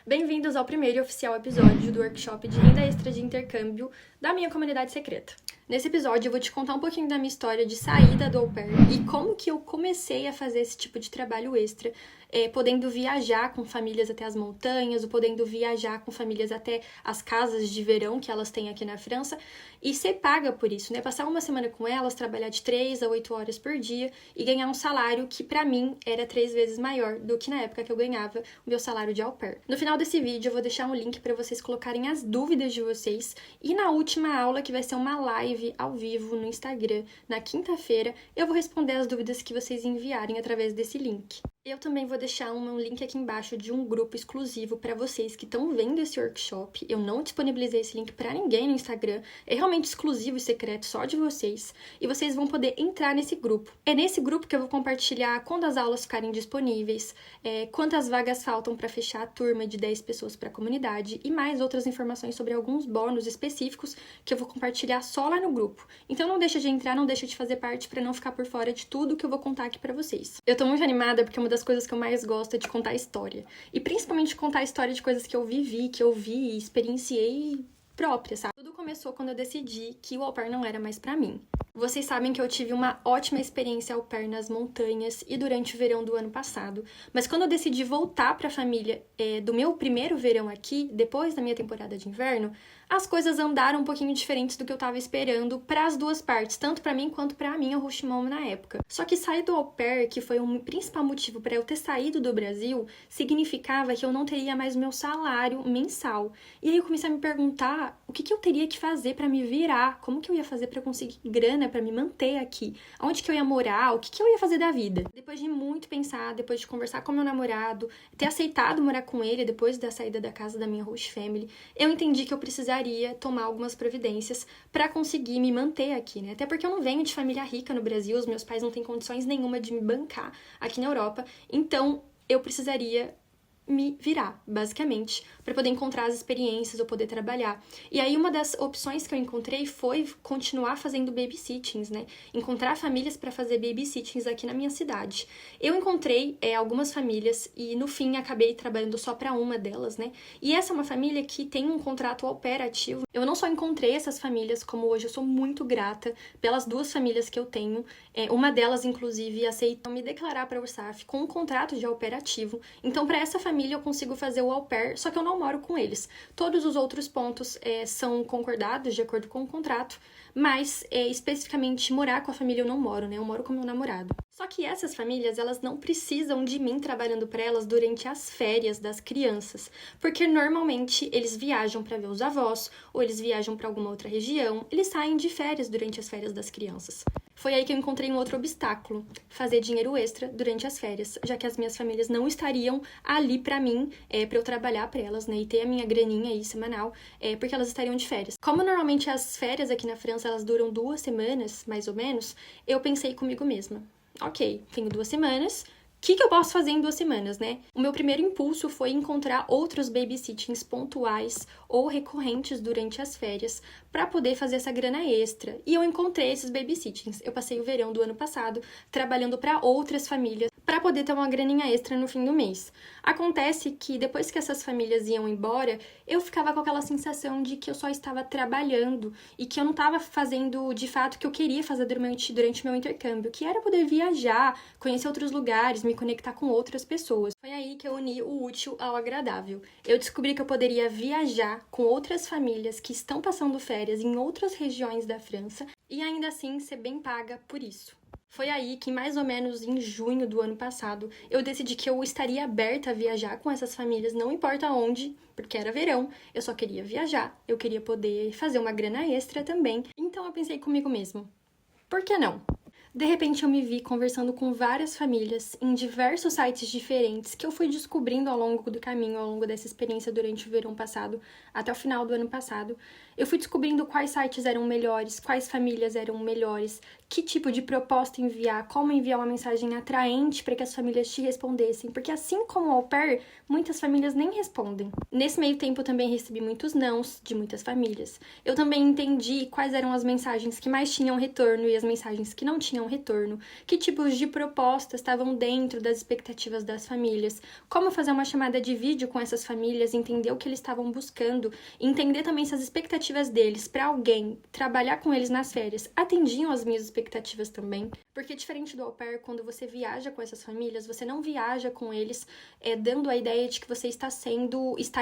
Bem-vindos ao primeiro e oficial episódio do workshop de renda extra de intercâmbio da minha comunidade secreta. Nesse episódio eu vou te contar um pouquinho da minha história de saída do au pair e como que eu comecei a fazer esse tipo de trabalho extra, podendo viajar com famílias até as montanhas, ou podendo viajar com famílias até as casas de verão que elas têm aqui na França e ser paga por isso, né? Passar uma semana com elas, trabalhar de 3 a 8 horas por dia e ganhar um salário que pra mim era 3 vezes maior do que na época que eu ganhava o meu salário de au pair. No final desse vídeo eu vou deixar um link para vocês colocarem as dúvidas de vocês e na última aula, que vai ser uma live ao vivo no Instagram, na quinta-feira, eu vou responder as dúvidas que vocês enviarem através desse link. Eu também vou deixar um link aqui embaixo de um grupo exclusivo para vocês que estão vendo esse workshop. Eu não disponibilizei esse link para ninguém no Instagram, é realmente exclusivo e secreto só de vocês, e vocês vão poder entrar nesse grupo. É nesse grupo que eu vou compartilhar quando as aulas ficarem disponíveis, quantas vagas faltam para fechar a turma de 10 pessoas para a comunidade e mais outras informações sobre alguns bônus específicos que eu vou compartilhar só lá no grupo. Então não deixa de entrar, não deixa de fazer parte para não ficar por fora de tudo que eu vou contar aqui para vocês. Eu tô muito animada porque uma das coisas que eu mais gosto é de contar história. E principalmente contar história de coisas que eu vivi, que eu vi e experienciei própria, sabe? Tudo começou quando eu decidi que o au pair não era mais pra mim. Vocês sabem que eu tive uma ótima experiência au pair nas montanhas e durante o verão do ano passado, mas quando eu decidi voltar pra família do meu primeiro verão aqui, depois da minha temporada de inverno, as coisas andaram um pouquinho diferentes do que eu tava esperando para as duas partes, tanto para mim quanto para a minha host mom na época. Só que sair do au pair, que foi um principal motivo para eu ter saído do Brasil, significava que eu não teria mais o meu salário mensal. E aí eu comecei a me perguntar o que eu teria que fazer para me virar, como que eu ia fazer para conseguir grana para me manter aqui, onde que eu ia morar, o que eu ia fazer da vida. Depois de muito pensar, depois de conversar com meu namorado, ter aceitado morar com ele depois da saída da casa da minha host family, eu entendi que eu precisaria tomar algumas providências para conseguir me manter aqui, né? Até porque eu não venho de família rica no Brasil, os meus pais não têm condições nenhuma de me bancar aqui na Europa, então eu precisaria me virar, basicamente, para poder encontrar as experiências ou poder trabalhar. E aí uma das opções que eu encontrei foi continuar fazendo babysittings, né? Encontrar famílias para fazer babysittings aqui na minha cidade. Eu encontrei algumas famílias e no fim acabei trabalhando só para uma delas, né? E essa é uma família que tem um contrato au pair ativo. Eu não só encontrei essas famílias, como hoje eu sou muito grata pelas duas famílias que eu tenho. Uma delas, inclusive, aceitou me declarar para a URSAF com um contrato de au pair ativo. Então, para essa família eu consigo fazer o au pair, só que eu não moro com eles. Todos os outros pontos são concordados de acordo com o contrato, mas especificamente morar com a família eu não moro, né? Eu moro com meu namorado. Só que essas famílias, elas não precisam de mim trabalhando para elas durante as férias das crianças, porque normalmente eles viajam para ver os avós, ou eles viajam para alguma outra região, eles saem de férias durante as férias das crianças. Foi aí que eu encontrei um outro obstáculo, fazer dinheiro extra durante as férias, já que as minhas famílias não estariam ali pra mim, pra eu trabalhar pra elas, né, e ter a minha graninha aí semanal, porque elas estariam de férias. Como normalmente as férias aqui na França, elas duram 2 semanas, mais ou menos, eu pensei comigo mesma, ok, tenho 2 semanas, o que eu posso fazer em 2 semanas, né? O meu primeiro impulso foi encontrar outros babysittings pontuais ou recorrentes durante as férias para poder fazer essa grana extra. E eu encontrei esses babysittings. Eu passei o verão do ano passado trabalhando para outras famílias para poder ter uma graninha extra no fim do mês. Acontece que depois que essas famílias iam embora, eu ficava com aquela sensação de que eu só estava trabalhando e que eu não estava fazendo de fato o que eu queria fazer durante meu intercâmbio, que era poder viajar, conhecer outros lugares, me conectar com outras pessoas. Foi aí que eu uni o útil ao agradável. Eu descobri que eu poderia viajar com outras famílias que estão passando férias em outras regiões da França e ainda assim ser bem paga por isso. Foi aí que, mais ou menos em junho do ano passado, eu decidi que eu estaria aberta a viajar com essas famílias, não importa onde, porque era verão, eu só queria viajar, eu queria poder fazer uma grana extra também. Então eu pensei comigo mesmo, por que não? De repente eu me vi conversando com várias famílias em diversos sites diferentes que eu fui descobrindo ao longo do caminho, ao longo dessa experiência durante o verão passado, até o final do ano passado. Eu fui descobrindo quais sites eram melhores, quais famílias eram melhores, que tipo de proposta enviar, como enviar uma mensagem atraente para que as famílias te respondessem, porque assim como o au pair, muitas famílias nem respondem. Nesse meio tempo eu também recebi muitos nãos de muitas famílias. Eu também entendi quais eram as mensagens que mais tinham retorno e as mensagens que não tinham um retorno, que tipos de propostas estavam dentro das expectativas das famílias, como fazer uma chamada de vídeo com essas famílias, entender o que eles estavam buscando, entender também se as expectativas deles para alguém trabalhar com eles nas férias atendiam as minhas expectativas também. Porque diferente do au pair, quando você viaja com essas famílias, você não viaja com eles dando a ideia de que você está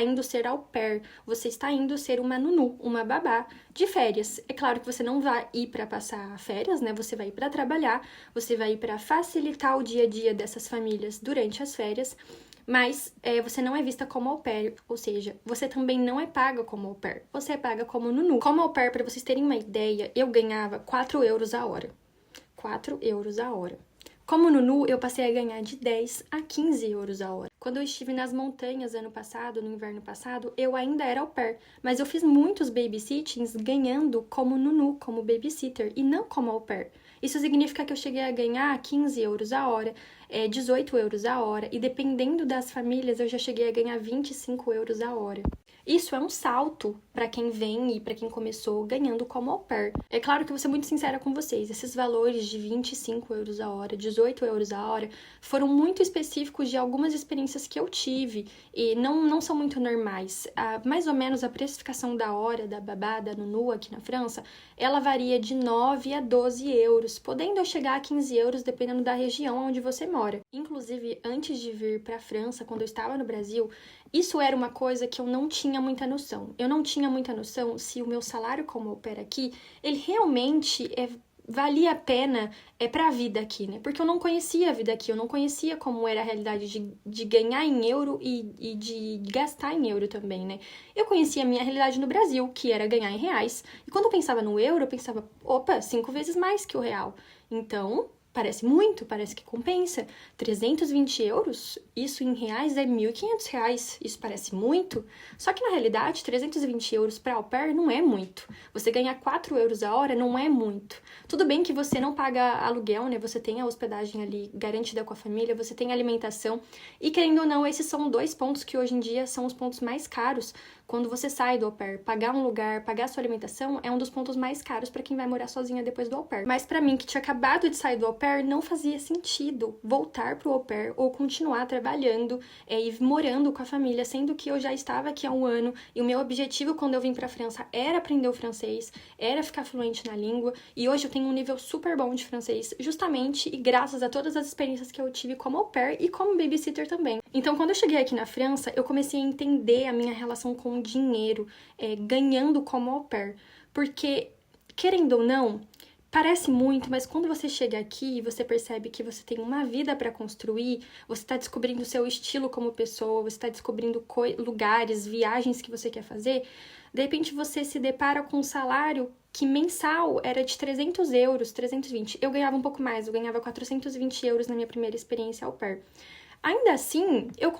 indo ser au pair, você está indo ser uma nunu, uma babá de férias. É claro que você não vai ir para passar férias, né? Você vai ir para trabalhar, você vai ir para facilitar o dia a dia dessas famílias durante as férias, mas você não é vista como au pair, ou seja, você também não é paga como au pair, você é paga como nunu. Como au pair, para vocês terem uma ideia, eu ganhava 4 euros a hora. 4 euros a hora. Como nunu, eu passei a ganhar de 10 a 15 euros a hora. Quando eu estive nas montanhas ano passado, no inverno passado, eu ainda era au pair, mas eu fiz muitos babysittings ganhando como nunu, como babysitter, e não como au pair. Isso significa que eu cheguei a ganhar 15 euros a hora, 18 euros a hora, e dependendo das famílias, eu já cheguei a ganhar 25 euros a hora. Isso é um salto para quem vem e para quem começou ganhando como au pair. É claro que vou ser muito sincera com vocês, esses valores de 25 euros a hora, 18 euros a hora, foram muito específicos de algumas experiências que eu tive e não são muito normais. Mais ou menos a precificação da hora da babá, da nunu aqui na França, ela varia de 9 a 12 euros, podendo chegar a 15 euros dependendo da região onde você mora. Inclusive, antes de vir para a França, quando eu estava no Brasil, isso era uma coisa que eu não tinha muita noção. Eu não tinha muita noção se o meu salário como au pair aqui, ele realmente valia a pena para a vida aqui, né? Porque eu não conhecia a vida aqui, eu não conhecia como era a realidade de ganhar em euro e de gastar em euro também, né? Eu conhecia a minha realidade no Brasil, que era ganhar em reais. E quando eu pensava no euro, eu pensava, opa, 5 vezes mais que o real. Então, parece muito, parece que compensa. 320 euros, isso em reais é 1.500 reais. Isso parece muito. Só que na realidade, 320 euros para au pair não é muito. Você ganhar 4 euros a hora não é muito. Tudo bem que você não paga aluguel, né? Você tem a hospedagem ali garantida com a família, você tem a alimentação. E querendo ou não, esses são 2 pontos que hoje em dia são os pontos mais caros quando você sai do au pair. Pagar um lugar, pagar sua alimentação é um dos pontos mais caros para quem vai morar sozinha depois do au pair. Mas para mim, que tinha acabado de sair do au pair, não fazia sentido voltar pro au pair ou continuar trabalhando e morando com a família, sendo que eu já estava aqui há um ano e o meu objetivo quando eu vim pra França era aprender o francês, era ficar fluente na língua, e hoje eu tenho um nível super bom de francês, justamente e graças a todas as experiências que eu tive como au pair e como babysitter também. Então, quando eu cheguei aqui na França, eu comecei a entender a minha relação com o dinheiro, ganhando como au pair, porque, querendo ou não, parece muito, mas quando você chega aqui e você percebe que você tem uma vida para construir, você está descobrindo o seu estilo como pessoa, você está descobrindo lugares, viagens que você quer fazer, de repente você se depara com um salário que mensal era de 300 euros, 320. Eu ganhava um pouco mais, eu ganhava 420 euros na minha primeira experiência au pair. Ainda assim, eu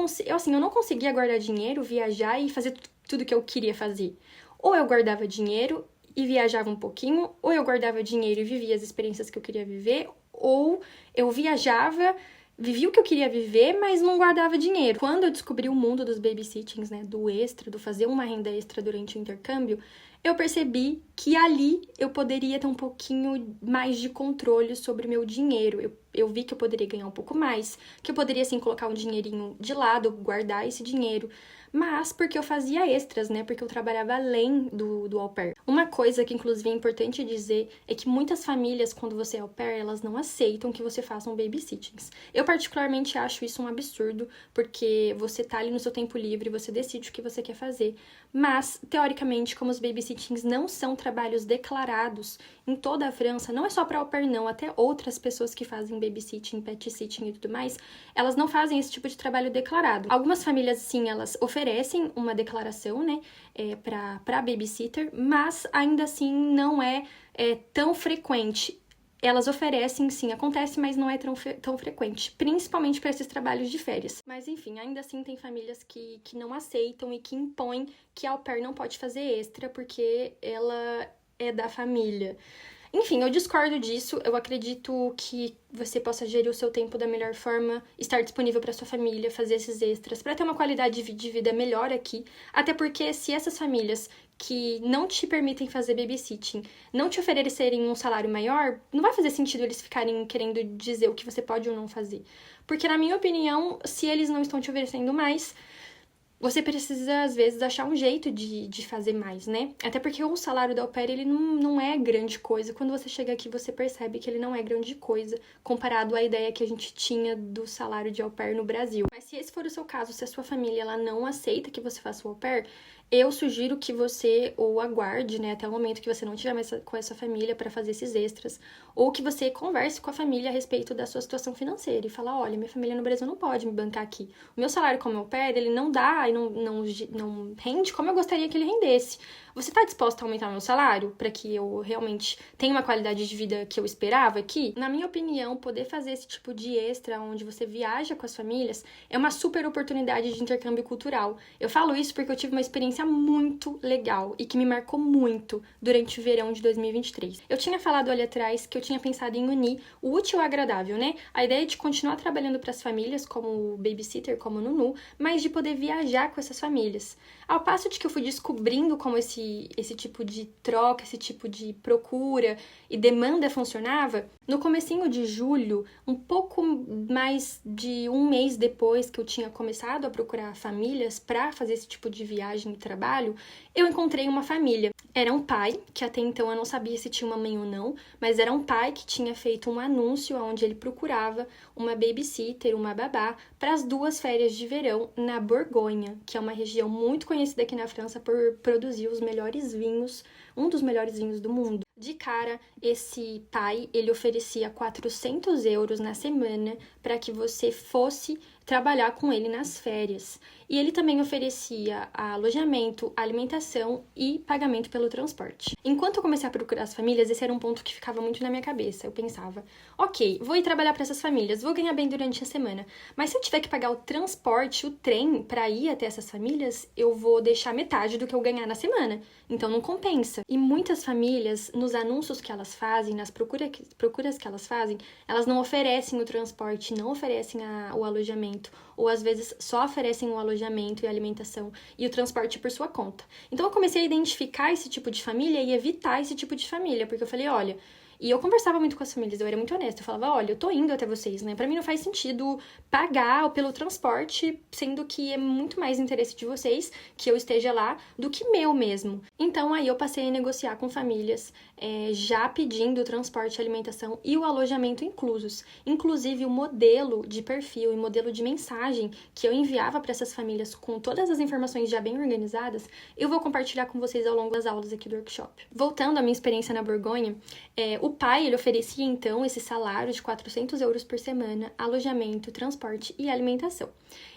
não conseguia guardar dinheiro, viajar e fazer tudo que eu queria fazer. Ou eu guardava dinheiro e viajava um pouquinho, ou eu guardava dinheiro e vivia as experiências que eu queria viver, ou eu viajava, vivia o que eu queria viver, mas não guardava dinheiro. Quando eu descobri o mundo dos babysittings, né, do extra, do fazer uma renda extra durante o intercâmbio, eu percebi que ali eu poderia ter um pouquinho mais de controle sobre o meu dinheiro. Eu vi que eu poderia ganhar um pouco mais, que eu poderia, assim, colocar um dinheirinho de lado, guardar esse dinheiro, mas porque eu fazia extras, né? Porque eu trabalhava além do au pair. Uma coisa que, inclusive, é importante dizer é que muitas famílias, quando você é au pair, elas não aceitam que você faça um babysittings. Eu, particularmente, acho isso um absurdo, porque você tá ali no seu tempo livre, você decide o que você quer fazer. Mas, teoricamente, como os babysittings não são trabalhos declarados em toda a França, não é só para au pair, não, até outras pessoas que fazem babysitting, pet sitting e tudo mais, elas não fazem esse tipo de trabalho declarado. Algumas famílias, sim, elas oferecem uma declaração, né, para babysitter, mas ainda assim não é tão frequente. Elas oferecem, sim, acontece, mas não é tão frequente, principalmente para esses trabalhos de férias. Mas, enfim, ainda assim tem famílias que não aceitam e que impõem que a au pair não pode fazer extra porque ela é da família. Enfim, eu discordo disso. Eu acredito que você possa gerir o seu tempo da melhor forma, estar disponível para sua família, fazer esses extras, para ter uma qualidade de vida melhor aqui. Até porque se essas famílias que não te permitem fazer babysitting não te oferecerem um salário maior, não vai fazer sentido eles ficarem querendo dizer o que você pode ou não fazer. Porque, na minha opinião, se eles não estão te oferecendo mais, você precisa, às vezes, achar um jeito de fazer mais, né? Até porque o salário da au pair, ele não é grande coisa. Quando você chega aqui, você percebe que ele não é grande coisa comparado à ideia que a gente tinha do salário de au pair no Brasil. Mas se esse for o seu caso, se a sua família ela não aceita que você faça o au pair, eu sugiro que você ou aguarde, né, até o momento que você não estiver mais com essa família para fazer esses extras, ou que você converse com a família a respeito da sua situação financeira e fala, olha, minha família no Brasil não pode me bancar aqui. O meu salário como au pair, ele não dá e não rende como eu gostaria que ele rendesse. Você tá disposta a aumentar meu salário para que eu realmente tenha uma qualidade de vida que eu esperava aqui? Na minha opinião, poder fazer esse tipo de extra onde você viaja com as famílias é uma super oportunidade de intercâmbio cultural. Eu falo isso porque eu tive uma experiência muito legal e que me marcou muito durante o verão de 2023. Eu tinha falado ali atrás que eu tinha pensado em unir o útil ao agradável, né? A ideia de continuar trabalhando para as famílias como babysitter, como Nunu, mas de poder viajar com essas famílias. Ao passo de que eu fui descobrindo como esse tipo de troca, esse tipo de procura e demanda funcionava, no comecinho de julho, um pouco mais de um mês depois que eu tinha começado a procurar famílias para fazer esse tipo de viagem e trabalho, eu encontrei uma família. Era um pai, que até então eu não sabia se tinha uma mãe ou não, mas era um pai que tinha feito um anúncio onde ele procurava uma babysitter, uma babá, para as 2 férias de verão na Borgonha, que é uma região muito conhecida aqui na França por produzir os melhores vinhos, um dos melhores vinhos do mundo. De cara, esse pai, ele oferecia 400 euros na semana para que você fosse trabalhar com ele nas férias. E ele também oferecia alojamento, alimentação e pagamento pelo transporte. Enquanto eu comecei a procurar as famílias, esse era um ponto que ficava muito na minha cabeça. Eu pensava, ok, vou ir trabalhar para essas famílias, vou ganhar bem durante a semana, mas se eu tiver que pagar o transporte, o trem para ir até essas famílias, eu vou deixar metade do que eu ganhar na semana. Então não compensa. E muitas famílias, nos anúncios que elas fazem, nas procuras que elas fazem, elas não oferecem o transporte, não oferecem o alojamento, ou às vezes só oferecem o alojamento e a alimentação e o transporte por sua conta. Então eu comecei a identificar esse tipo de família e evitar esse tipo de família, porque eu falei, olha, e eu conversava muito com as famílias, eu era muito honesta, eu falava, olha, eu tô indo até vocês, né? Pra mim não faz sentido pagar pelo transporte, sendo que é muito mais interesse de vocês que eu esteja lá do que meu mesmo. Então aí eu passei a negociar com famílias, já pedindo o transporte, a alimentação e o alojamento inclusos. Inclusive o modelo de perfil e modelo de mensagem que eu enviava para essas famílias com todas as informações já bem organizadas, eu vou compartilhar com vocês ao longo das aulas aqui do workshop. Voltando à minha experiência na Borgonha, o pai, ele oferecia, então, esse salário de 400 euros por semana, alojamento, transporte e alimentação.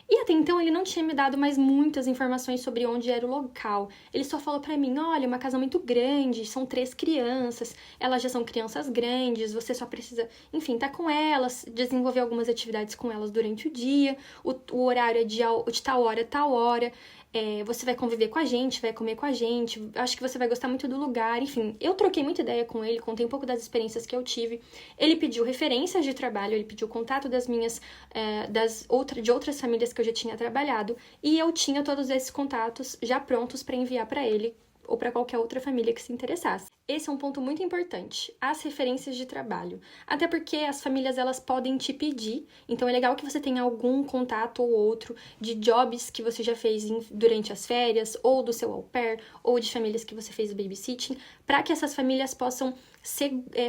E até então, ele não tinha me dado mais muitas informações sobre onde era o local. Ele só falou pra mim, olha, uma casa muito grande, são 3 crianças, elas já são crianças grandes, você só precisa, enfim, tá com elas, desenvolver algumas atividades com elas durante o dia, o horário é de tal hora a tal hora. Você vai conviver com a gente, vai comer com a gente, acho que você vai gostar muito do lugar, enfim. Eu troquei muita ideia com ele, contei um pouco das experiências que eu tive. Ele pediu referências de trabalho, ele pediu contato de outras famílias que eu já tinha trabalhado, e eu tinha todos esses contatos já prontos para enviar para ele ou para qualquer outra família que se interessasse. Esse é um ponto muito importante, as referências de trabalho. Até porque as famílias, elas podem te pedir, então é legal que você tenha algum contato ou outro de jobs que você já fez durante as férias, ou do seu au pair, ou de famílias que você fez o babysitting, para que essas famílias possam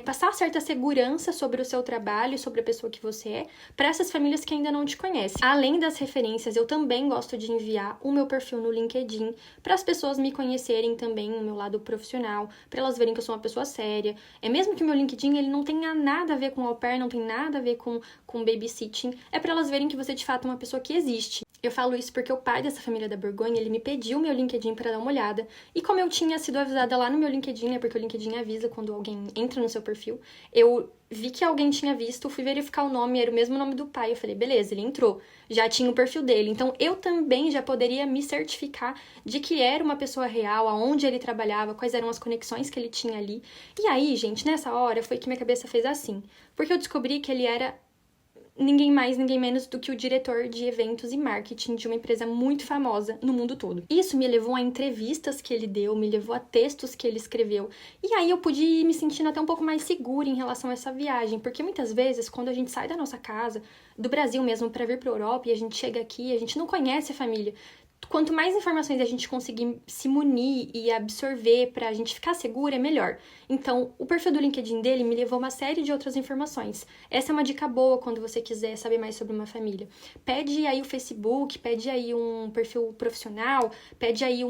passar certa segurança sobre o seu trabalho, sobre a pessoa que você é, para essas famílias que ainda não te conhecem. Além das referências, eu também gosto de enviar o meu perfil no LinkedIn para as pessoas me conhecerem também, o meu lado profissional, para elas verem que eu sou uma pessoa séria. Mesmo que o meu LinkedIn ele não tenha nada a ver com au pair, não tem nada a ver com babysitting, é para elas verem que você de fato é uma pessoa que existe. Eu falo isso porque o pai dessa família da Borgonha, ele me pediu meu LinkedIn para dar uma olhada. E como eu tinha sido avisada lá no meu LinkedIn, né, porque o LinkedIn avisa quando alguém entra no seu perfil, eu vi que alguém tinha visto, fui verificar o nome, era o mesmo nome do pai. Eu falei, beleza, ele entrou, já tinha o perfil dele. Então, eu também já poderia me certificar de que era uma pessoa real, aonde ele trabalhava, quais eram as conexões que ele tinha ali. E aí, gente, nessa hora foi que minha cabeça fez assim. Porque eu descobri que ele era ninguém mais, ninguém menos do que o diretor de eventos e marketing de uma empresa muito famosa no mundo todo. Isso me levou a entrevistas que ele deu, me levou a textos que ele escreveu. E aí eu pude ir me sentindo até um pouco mais segura em relação a essa viagem, porque muitas vezes, quando a gente sai da nossa casa, do Brasil mesmo, para vir para Europa, e a gente chega aqui, a gente não conhece a família. Quanto mais informações a gente conseguir se munir e absorver pra gente ficar segura, é melhor. Então, o perfil do LinkedIn dele me levou a uma série de outras informações. Essa é uma dica boa quando você quiser saber mais sobre uma família. Pede aí o Facebook, pede aí um perfil profissional, pede aí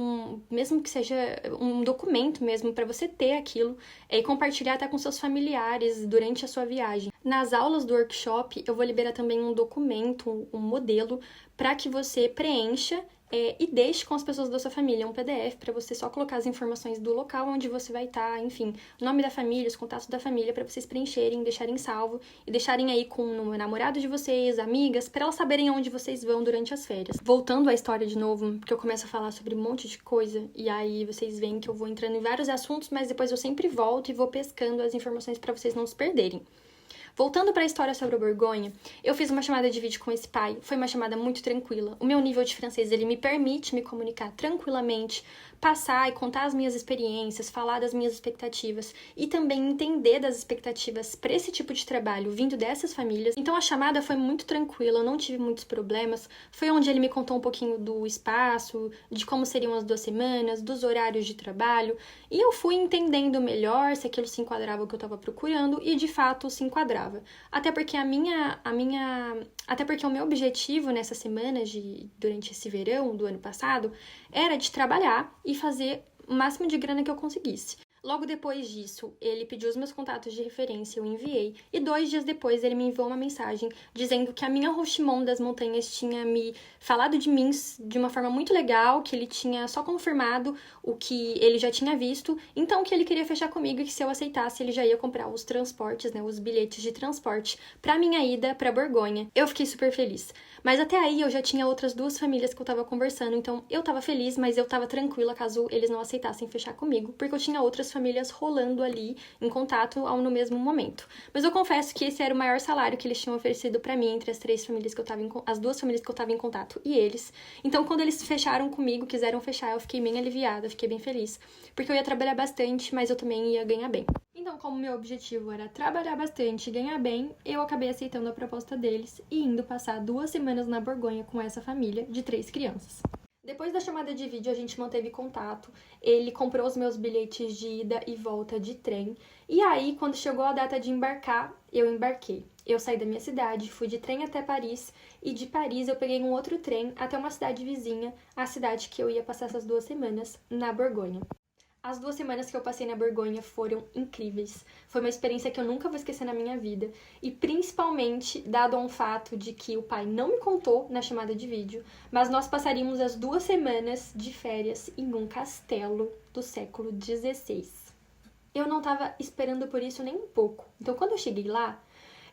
mesmo que seja um documento mesmo, pra você ter aquilo e compartilhar até com seus familiares durante a sua viagem. Nas aulas do workshop, eu vou liberar também um documento, um modelo, para que você preencha e deixe com as pessoas da sua família um PDF para você só colocar as informações do local onde você vai estar, enfim, o nome da família, os contatos da família, para vocês preencherem, deixarem salvo e deixarem aí com o namorado de vocês, amigas, para elas saberem aonde vocês vão durante as férias. Voltando à história de novo, porque eu começo a falar sobre um monte de coisa e aí vocês veem que eu vou entrando em vários assuntos, mas depois eu sempre volto e vou pescando as informações para vocês não se perderem. Voltando para a história sobre a Borgonha, eu fiz uma chamada de vídeo com esse pai, foi uma chamada muito tranquila. O meu nível de francês, ele me permite me comunicar tranquilamente, passar e contar as minhas experiências, falar das minhas expectativas e também entender das expectativas para esse tipo de trabalho vindo dessas famílias. Então a chamada foi muito tranquila, eu não tive muitos problemas. Foi onde ele me contou um pouquinho do espaço, de como seriam as 2 semanas, dos horários de trabalho, e eu fui entendendo melhor se aquilo se enquadrava o que eu estava procurando e de fato se enquadrava. Até porque até porque o meu objetivo nessas semanas durante esse verão do ano passado era de trabalhar e fazer o máximo de grana que eu conseguisse. Logo depois disso, ele pediu os meus contatos de referência, eu enviei, e 2 dias depois ele me enviou uma mensagem dizendo que a minha Rochimon das montanhas tinha me falado de mim de uma forma muito legal, que ele tinha só confirmado o que ele já tinha visto, então que ele queria fechar comigo e que se eu aceitasse ele já ia comprar os transportes, né, os bilhetes de transporte pra minha ida pra Borgonha. Eu fiquei super feliz. Mas até aí eu já tinha outras 2 famílias que eu tava conversando, então eu tava feliz, mas eu tava tranquila caso eles não aceitassem fechar comigo, porque eu tinha outras famílias rolando ali em contato no mesmo momento. Mas eu confesso que esse era o maior salário que eles tinham oferecido pra mim entre as 3 famílias que eu tava as 2 famílias que eu tava em contato e eles. Então quando eles fecharam comigo, quiseram fechar, eu fiquei bem aliviada, fiquei bem feliz, porque eu ia trabalhar bastante, mas eu também ia ganhar bem. Então, como meu objetivo era trabalhar bastante e ganhar bem, eu acabei aceitando a proposta deles e indo passar 2 semanas na Borgonha com essa família de 3 crianças. Depois da chamada de vídeo, a gente manteve contato, ele comprou os meus bilhetes de ida e volta de trem, e aí, quando chegou a data de embarcar, eu embarquei. Eu saí da minha cidade, fui de trem até Paris, e de Paris eu peguei um outro trem até uma cidade vizinha, a cidade que eu ia passar essas 2 semanas, na Borgonha. As 2 semanas que eu passei na Borgonha foram incríveis. Foi uma experiência que eu nunca vou esquecer na minha vida. E principalmente dado a um fato de que o pai não me contou na chamada de vídeo, mas nós passaríamos as 2 semanas de férias em um castelo do século XVI. Eu não estava esperando por isso nem um pouco. Então quando eu cheguei lá,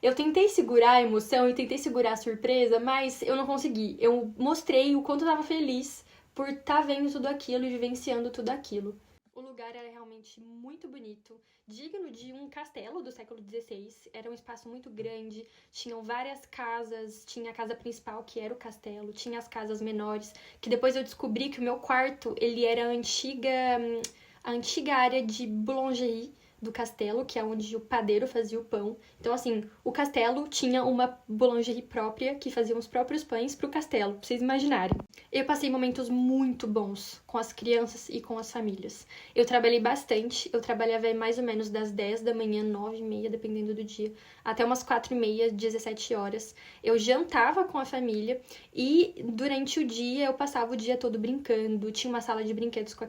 eu tentei segurar a emoção e tentei segurar a surpresa, mas eu não consegui. Eu mostrei o quanto eu estava feliz por estar vendo tudo aquilo e vivenciando tudo aquilo. O lugar era realmente muito bonito, digno de um castelo do século XVI. Era um espaço muito grande, tinham várias casas, tinha a casa principal, que era o castelo, tinha as casas menores, que depois eu descobri que o meu quarto, ele era a antiga área de boulangerie do castelo, que é onde o padeiro fazia o pão. Então, assim, o castelo tinha uma boulangerie própria, que fazia os próprios pães pro castelo, pra vocês imaginarem. Eu passei momentos muito bons com as crianças e com as famílias. Eu trabalhei bastante, eu trabalhava mais ou menos das 10 da manhã, 9h30, dependendo do dia, até umas 4h30, 17 horas. Eu jantava com a família e durante o dia eu passava o dia todo brincando, tinha uma sala de brinquedos com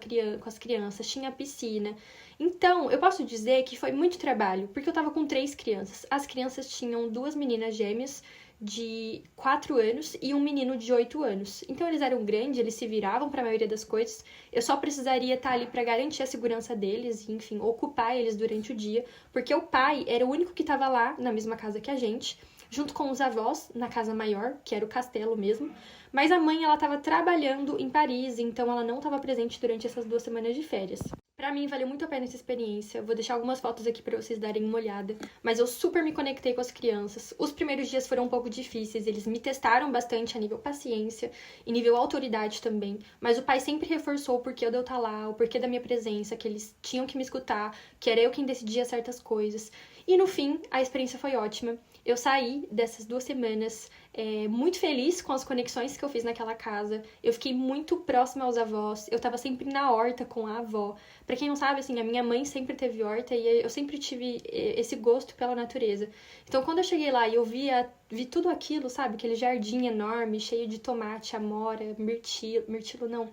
as crianças, tinha piscina. Então, eu posso dizer que foi muito trabalho, porque eu tava com 3 crianças. As crianças tinham 2 meninas gêmeas, de 4 anos e um menino de 8 anos. Então eles eram grandes, eles se viravam para a maioria das coisas. Eu só precisaria estar ali para garantir a segurança deles e, enfim, ocupar eles durante o dia, porque o pai era o único que estava lá na mesma casa que a gente, junto com os avós na casa maior, que era o castelo mesmo. Mas a mãe, ela estava trabalhando em Paris, então ela não estava presente durante essas 2 semanas de férias. Pra mim, valeu muito a pena essa experiência. Vou deixar algumas fotos aqui pra vocês darem uma olhada. Mas eu super me conectei com as crianças. Os primeiros dias foram um pouco difíceis. Eles me testaram bastante a nível paciência e nível autoridade também. Mas o pai sempre reforçou o porquê de eu estar lá, o porquê da minha presença, que eles tinham que me escutar, que era eu quem decidia certas coisas. E no fim, a experiência foi ótima. Eu saí dessas 2 semanas muito feliz com as conexões que eu fiz naquela casa. Eu fiquei muito próxima aos avós. Eu tava sempre na horta com a avó. Pra quem não sabe, assim, a minha mãe sempre teve horta e eu sempre tive esse gosto pela natureza. Então, quando eu cheguei lá e eu vi tudo aquilo, sabe? Aquele jardim enorme, cheio de tomate, amora, mirtilo não,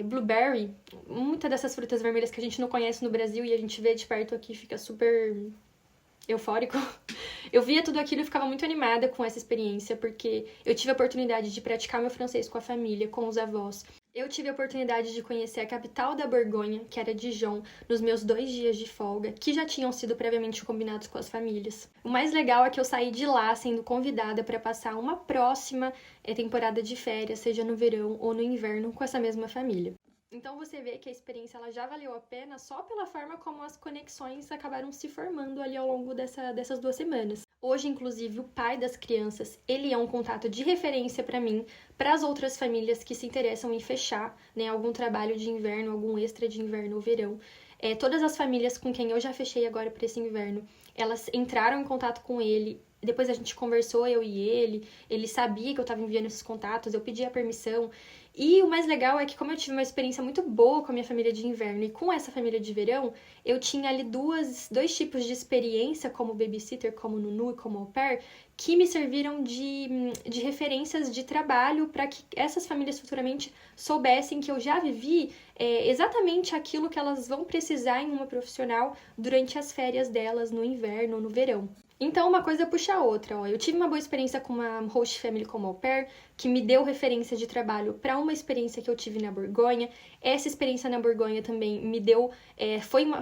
blueberry, muitas dessas frutas vermelhas que a gente não conhece no Brasil e a gente vê de perto aqui, fica super eufórico. Eu via tudo aquilo e ficava muito animada com essa experiência, porque eu tive a oportunidade de praticar meu francês com a família, com os avós. Eu tive a oportunidade de conhecer a capital da Borgonha, que era Dijon, nos meus 2 dias de folga, que já tinham sido previamente combinados com as famílias. O mais legal é que eu saí de lá sendo convidada para passar uma próxima temporada de férias, seja no verão ou no inverno, com essa mesma família. Então você vê que a experiência ela já valeu a pena só pela forma como as conexões acabaram se formando ali ao longo dessas 2 semanas. Hoje, inclusive, o pai das crianças, ele é um contato de referência para mim, para as outras famílias que se interessam em fechar, né, algum trabalho de inverno, algum extra de inverno ou verão. Todas as famílias com quem eu já fechei agora para esse inverno, elas entraram em contato com ele. Depois a gente conversou, eu e ele sabia que eu estava enviando esses contatos, eu pedi a permissão. E o mais legal é que, como eu tive uma experiência muito boa com a minha família de inverno e com essa família de verão, eu tinha ali dois tipos de experiência, como babysitter, como nunu e como au pair, que me serviram de referências de trabalho para que essas famílias futuramente soubessem que eu já vivi exatamente aquilo que elas vão precisar em uma profissional durante as férias delas no inverno ou no verão. Então, uma coisa puxa a outra. Ó. Eu tive uma boa experiência com uma host family como au pair, que me deu referência de trabalho para uma experiência que eu tive na Borgonha. Essa experiência na Borgonha também me deu,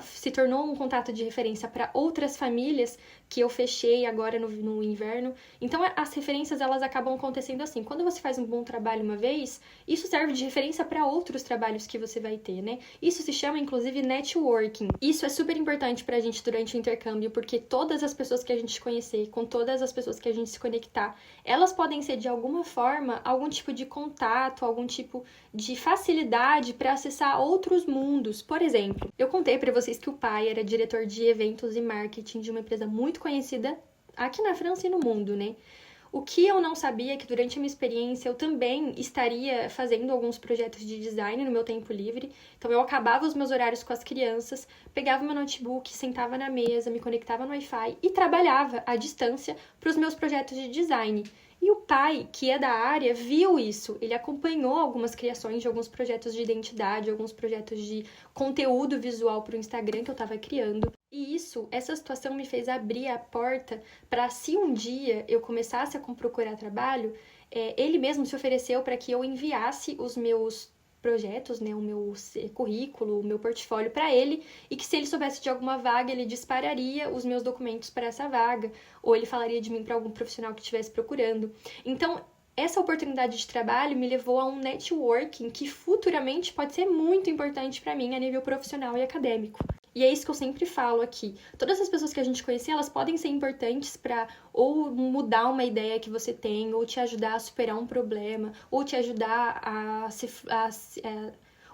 se tornou um contato de referência para outras famílias que eu fechei agora no inverno. Então, as referências, elas acabam acontecendo assim. Quando você faz um bom trabalho uma vez, isso serve de referência para outros trabalhos que você vai ter, né? Isso se chama, inclusive, networking. Isso é super importante pra gente durante o intercâmbio, porque todas as pessoas que a gente conhecer, com todas as pessoas que a gente se conectar, elas podem ser, de alguma forma, algum tipo de contato, algum tipo de facilidade para acessar outros mundos. Por exemplo, eu contei para vocês que o pai era diretor de eventos e marketing de uma empresa muito conhecida aqui na França e no mundo, né? O que eu não sabia é que durante a minha experiência eu também estaria fazendo alguns projetos de design no meu tempo livre. Então eu acabava os meus horários com as crianças, pegava meu notebook, sentava na mesa, me conectava no Wi-Fi e trabalhava à distância para os meus projetos de design. E o pai, que é da área, viu isso. Ele acompanhou algumas criações de alguns projetos de identidade, alguns projetos de conteúdo visual para o Instagram que eu estava criando. E essa situação me fez abrir a porta para, se um dia eu começasse a procurar trabalho, ele mesmo se ofereceu para que eu enviasse os meus projetos, né, o meu currículo, o meu portfólio para ele, e que se ele soubesse de alguma vaga, ele dispararia os meus documentos para essa vaga, ou ele falaria de mim para algum profissional que estivesse procurando. Então, essa oportunidade de trabalho me levou a um networking que futuramente pode ser muito importante para mim a nível profissional e acadêmico. E é isso que eu sempre falo aqui. Todas as pessoas que a gente conhecer, elas podem ser importantes para ou mudar uma ideia que você tem, ou te ajudar a superar um problema, ou te ajudar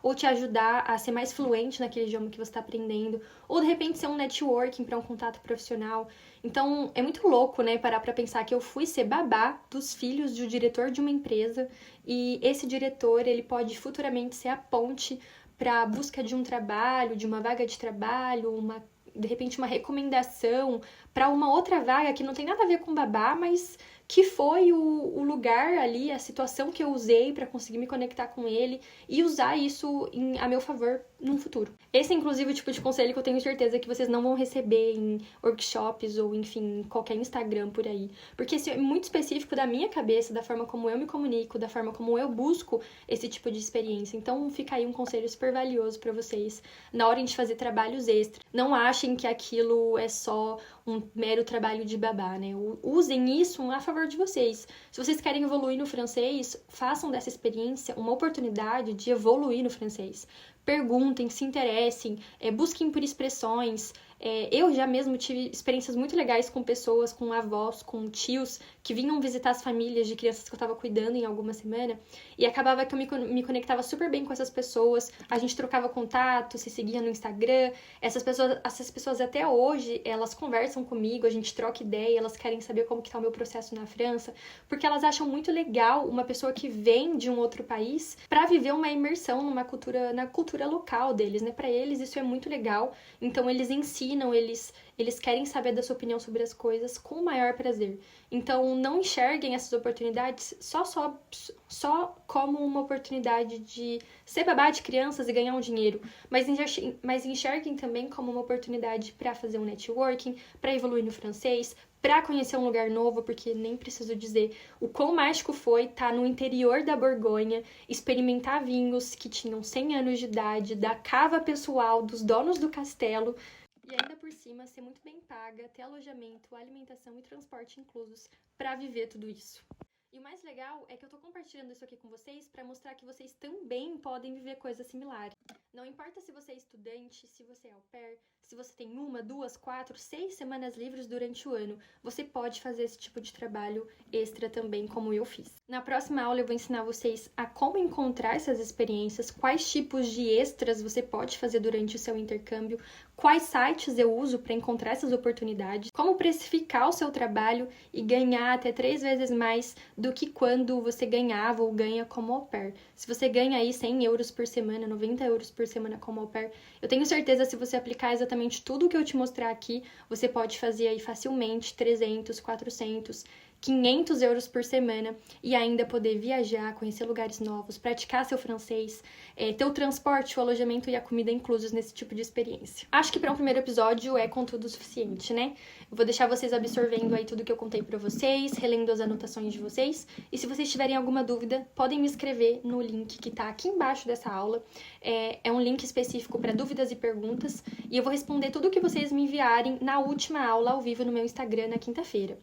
ou te ajudar a ser mais fluente naquele idioma que você está aprendendo, ou de repente ser um networking para um contato profissional. Então, é muito louco, né, parar para pensar que eu fui ser babá dos filhos do diretor de uma empresa, e esse diretor, ele pode futuramente ser a ponte para a busca de um trabalho, de uma vaga de trabalho, de repente uma recomendação para uma outra vaga que não tem nada a ver com babá, mas que foi o lugar ali, a situação que eu usei para conseguir me conectar com ele e usar isso a meu favor no futuro. Esse é, inclusive, o tipo de conselho que eu tenho certeza que vocês não vão receber em workshops ou, enfim, em qualquer Instagram por aí. Porque isso é muito específico da minha cabeça, da forma como eu me comunico, da forma como eu busco esse tipo de experiência. Então, fica aí um conselho super valioso para vocês na hora de fazer trabalhos extras. Não achem que aquilo é só um mero trabalho de babá, né? Usem isso a favor de vocês. Se vocês querem evoluir no francês, façam dessa experiência uma oportunidade de evoluir no francês. Perguntem, se interessem, busquem por expressões. Eu já mesmo tive experiências muito legais com pessoas, com avós, com tios, que vinham visitar as famílias de crianças que eu estava cuidando em alguma semana, e acabava que eu me conectava super bem com essas pessoas, a gente trocava contato, se seguia no Instagram, essas pessoas até hoje, elas conversam comigo, a gente troca ideia, elas querem saber como que tá o meu processo na França, porque elas acham muito legal uma pessoa que vem de um outro país para viver uma imersão na cultura local deles, né? Para eles isso é muito legal, então eles ensinam, eles querem saber da sua opinião sobre as coisas com o maior prazer. Então, não enxerguem essas oportunidades só como uma oportunidade de ser babá de crianças e ganhar um dinheiro, mas enxerguem também como uma oportunidade para fazer um networking, para evoluir no francês, para conhecer um lugar novo, porque nem preciso dizer o quão mágico foi estar no interior da Borgonha, experimentar vinhos que tinham 100 anos de idade, da cava pessoal dos donos do castelo, e ainda por cima ser muito bem paga, ter alojamento, alimentação e transporte inclusos para viver tudo isso. E o mais legal é que eu tô compartilhando isso aqui com vocês para mostrar que vocês também podem viver coisas similares. Não importa se você é estudante, se você é au pair, se você tem 1, 2, 4, 6 semanas livres durante o ano, você pode fazer esse tipo de trabalho extra também, como eu fiz. Na próxima aula eu vou ensinar vocês a como encontrar essas experiências, quais tipos de extras você pode fazer durante o seu intercâmbio, quais sites eu uso para encontrar essas oportunidades, como precificar o seu trabalho e ganhar até 3 vezes mais do que quando você ganhava ou ganha como au pair. Se você ganha aí 100 euros por semana, 90 euros por semana como au pair, eu tenho certeza, se você aplicar exatamente tudo o que eu te mostrar aqui, você pode fazer aí facilmente 300, 400, 500 euros por semana e ainda poder viajar, conhecer lugares novos, praticar seu francês, ter o transporte, o alojamento e a comida inclusos nesse tipo de experiência. Acho que para um primeiro episódio é conteúdo suficiente, né? Eu vou deixar vocês absorvendo aí tudo que eu contei para vocês, relendo as anotações de vocês, e se vocês tiverem alguma dúvida, podem me escrever no link que tá aqui embaixo dessa aula. É um link específico para dúvidas e perguntas, e eu vou responder tudo o que vocês me enviarem na última aula ao vivo no meu Instagram na quinta-feira.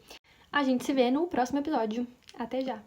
A gente se vê no próximo episódio. Até já!